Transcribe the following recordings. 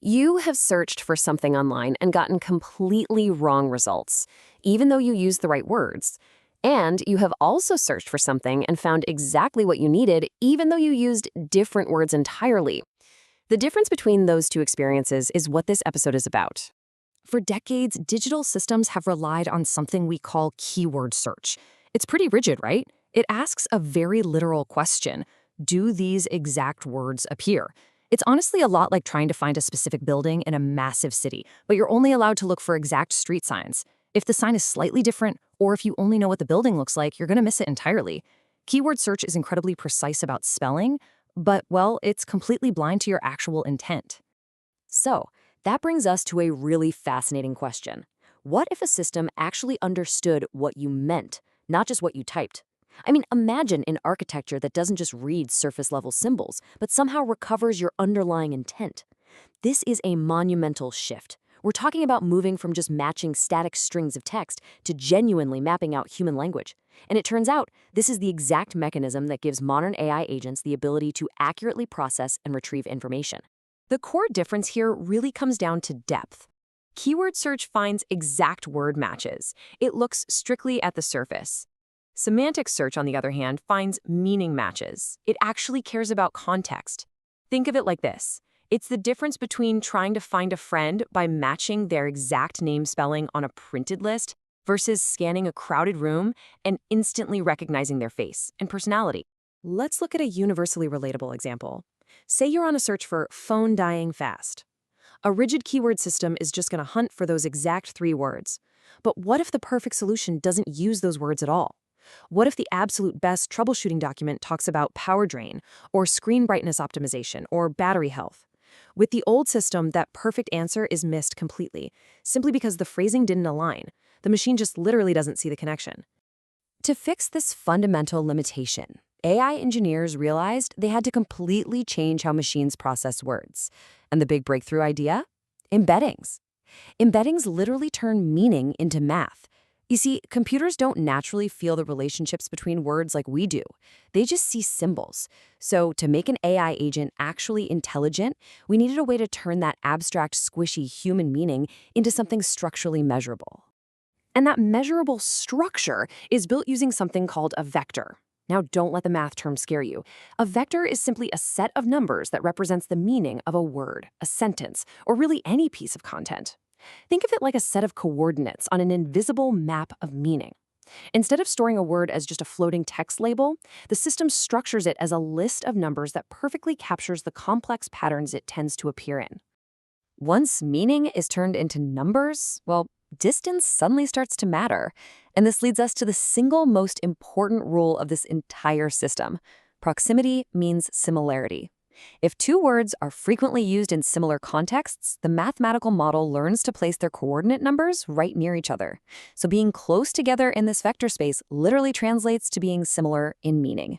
You have searched for something online and gotten completely wrong results, even though you used the right words. And you have also searched for something and found exactly what you needed, even though you used different words entirely. The difference between those two experiences is what this episode is about. For decades, digital systems have relied on something we call keyword search. It's pretty rigid, right? It asks a very literal question. Do these exact words appear? It's honestly a lot like trying to find a specific building in a massive city, but you're only allowed to look for exact street signs. If the sign is slightly different, or if you only know what the building looks like, you're going to miss it entirely. Keyword search is incredibly precise about spelling, but, well, it's completely blind to your actual intent. So, that brings us to a really fascinating question. What if a system actually understood what you meant, not just what you typed? I mean, imagine an architecture that doesn't just read surface-level symbols, but somehow recovers your underlying intent. This is a monumental shift. We're talking about moving from just matching static strings of text to genuinely mapping out human language. And it turns out, this is the exact mechanism that gives modern AI agents the ability to accurately process and retrieve information. The core difference here really comes down to depth. Keyword search finds exact word matches. It looks strictly at the surface. Semantic search, on the other hand, finds meaning matches. It actually cares about context. Think of it like this. It's the difference between trying to find a friend by matching their exact name spelling on a printed list versus scanning a crowded room and instantly recognizing their face and personality. Let's look at a universally relatable example. Say you're on a search for phone dying fast. A rigid keyword system is just going to hunt for those exact 3 words. But what if the perfect solution doesn't use those words at all? What if the absolute best troubleshooting document talks about power drain, or screen brightness optimization, or battery health? With the old system, that perfect answer is missed completely, simply because the phrasing didn't align. The machine just literally doesn't see the connection. To fix this fundamental limitation, AI engineers realized they had to completely change how machines process words. And the big breakthrough idea? Embeddings. Embeddings literally turn meaning into math. You see, computers don't naturally feel the relationships between words like we do. They just see symbols. So to make an AI agent actually intelligent, we needed a way to turn that abstract, squishy human meaning into something structurally measurable. And that measurable structure is built using something called a vector. Now, don't let the math term scare you. A vector is simply a set of numbers that represents the meaning of a word, a sentence, or really any piece of content. Think of it like a set of coordinates on an invisible map of meaning. Instead of storing a word as just a floating text label, the system structures it as a list of numbers that perfectly captures the complex patterns it tends to appear in. Once meaning is turned into numbers, well, distance suddenly starts to matter. And this leads us to the single most important rule of this entire system. Proximity means similarity. If 2 words are frequently used in similar contexts, the mathematical model learns to place their coordinate numbers right near each other. So being close together in this vector space literally translates to being similar in meaning.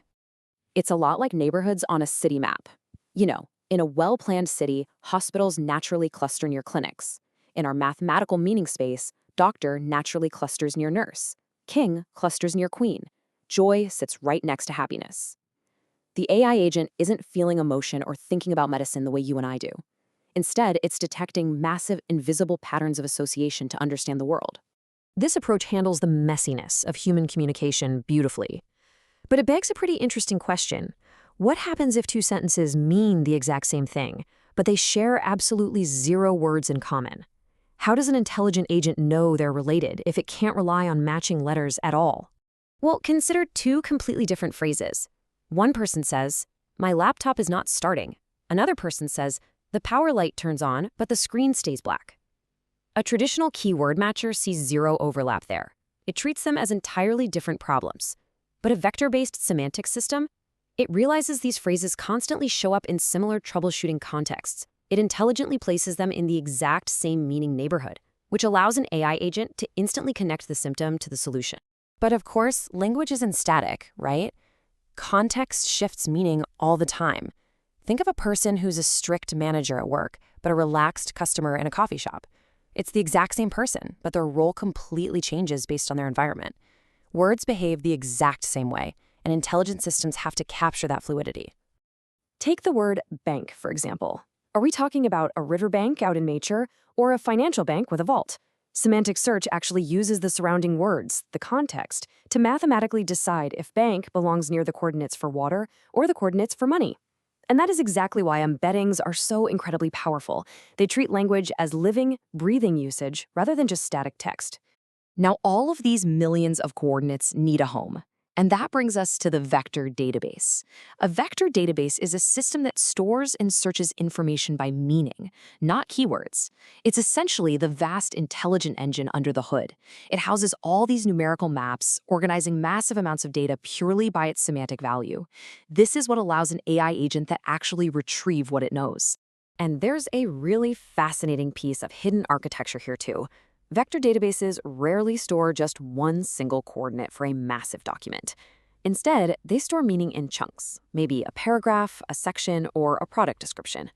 It's a lot like neighborhoods on a city map. You know, in a well-planned city, hospitals naturally cluster near clinics. In our mathematical meaning space, doctor naturally clusters near nurse. King clusters near queen. Joy sits right next to happiness. The AI agent isn't feeling emotion or thinking about medicine the way you and I do. Instead, it's detecting massive, invisible patterns of association to understand the world. This approach handles the messiness of human communication beautifully. But it begs a pretty interesting question. What happens if 2 sentences mean the exact same thing, but they share absolutely 0 words in common? How does an intelligent agent know they're related if it can't rely on matching letters at all? Well, consider 2 completely different phrases. One person says, "My laptop is not starting." Another person says, "The power light turns on, but the screen stays black." A traditional keyword matcher sees 0 overlap there. It treats them as entirely different problems. But a vector-based semantic system, it realizes these phrases constantly show up in similar troubleshooting contexts. It intelligently places them in the exact same meaning neighborhood, which allows an AI agent to instantly connect the symptom to the solution. But of course, language isn't static, right? Context shifts meaning all the time. Think of a person who's a strict manager at work, but a relaxed customer in a coffee shop. It's the exact same person, but their role completely changes based on their environment. Words behave the exact same way, and intelligent systems have to capture that fluidity. Take the word bank, for example. Are we talking about a riverbank out in nature or a financial bank with a vault? Semantic search actually uses the surrounding words, the context, to mathematically decide if bank belongs near the coordinates for water or the coordinates for money. And that is exactly why embeddings are so incredibly powerful. They treat language as living, breathing usage rather than just static text. Now, all of these millions of coordinates need a home. And that brings us to the vector database. A vector database is a system that stores and searches information by meaning, not keywords. It's essentially the vast intelligent engine under the hood. It houses all these numerical maps, organizing massive amounts of data purely by its semantic value. This is what allows an AI agent that actually retrieve what it knows. And there's a really fascinating piece of hidden architecture here too. Vector databases rarely store just one single coordinate for a massive document. Instead, they store meaning in chunks, maybe a paragraph, a section, or a product description.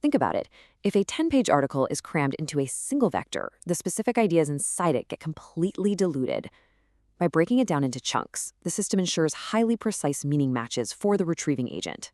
Think about it. If a 10-page article is crammed into a single vector, the specific ideas inside it get completely diluted. By breaking it down into chunks, the system ensures highly precise meaning matches for the retrieving agent.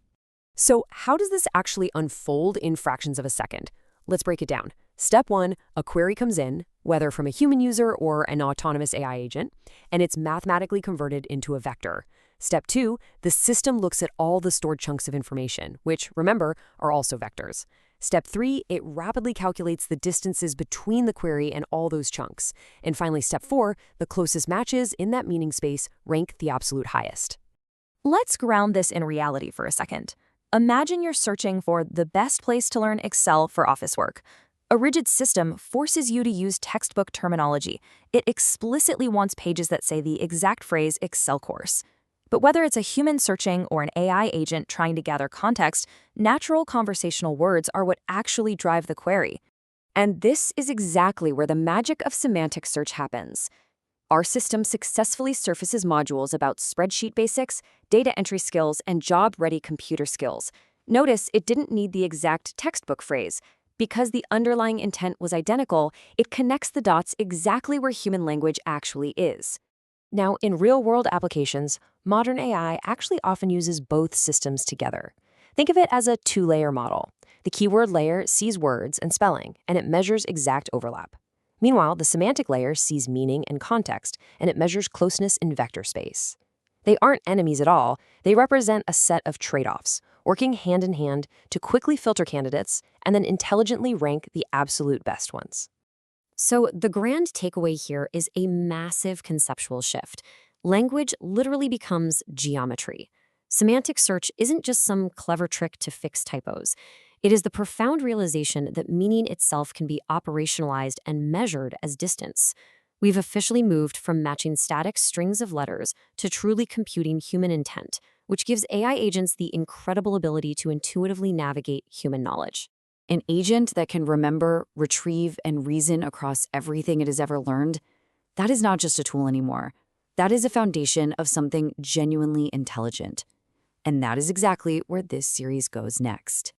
So, how does this actually unfold in fractions of a second? Let's break it down. Step 1, a query comes in, whether from a human user or an autonomous AI agent, and it's mathematically converted into a vector. Step 2, the system looks at all the stored chunks of information, which, remember, are also vectors. Step 3, it rapidly calculates the distances between the query and all those chunks. And finally, step 4, the closest matches in that meaning space rank the absolute highest. Let's ground this in reality for a second. Imagine you're searching for the best place to learn Excel for office work. A rigid system forces you to use textbook terminology. It explicitly wants pages that say the exact phrase Excel course. But whether it's a human searching or an AI agent trying to gather context, natural conversational words are what actually drive the query. And this is exactly where the magic of semantic search happens. Our system successfully surfaces modules about spreadsheet basics, data entry skills, and job-ready computer skills. Notice it didn't need the exact textbook phrase. Because the underlying intent was identical, it connects the dots exactly where human language actually is. Now, in real-world applications, modern AI actually often uses both systems together. Think of it as a two-layer model. The keyword layer sees words and spelling, and it measures exact overlap. Meanwhile, the semantic layer sees meaning and context, and it measures closeness in vector space. They aren't enemies at all. They represent a set of trade-offs, working hand in hand to quickly filter candidates and then intelligently rank the absolute best ones. So the grand takeaway here is a massive conceptual shift. Language literally becomes geometry. Semantic search isn't just some clever trick to fix typos. It is the profound realization that meaning itself can be operationalized and measured as distance. We've officially moved from matching static strings of letters to truly computing human intent, which gives AI agents the incredible ability to intuitively navigate human knowledge. An agent that can remember, retrieve, and reason across everything it has ever learned, that is not just a tool anymore. That is a foundation of something genuinely intelligent. And that is exactly where this series goes next.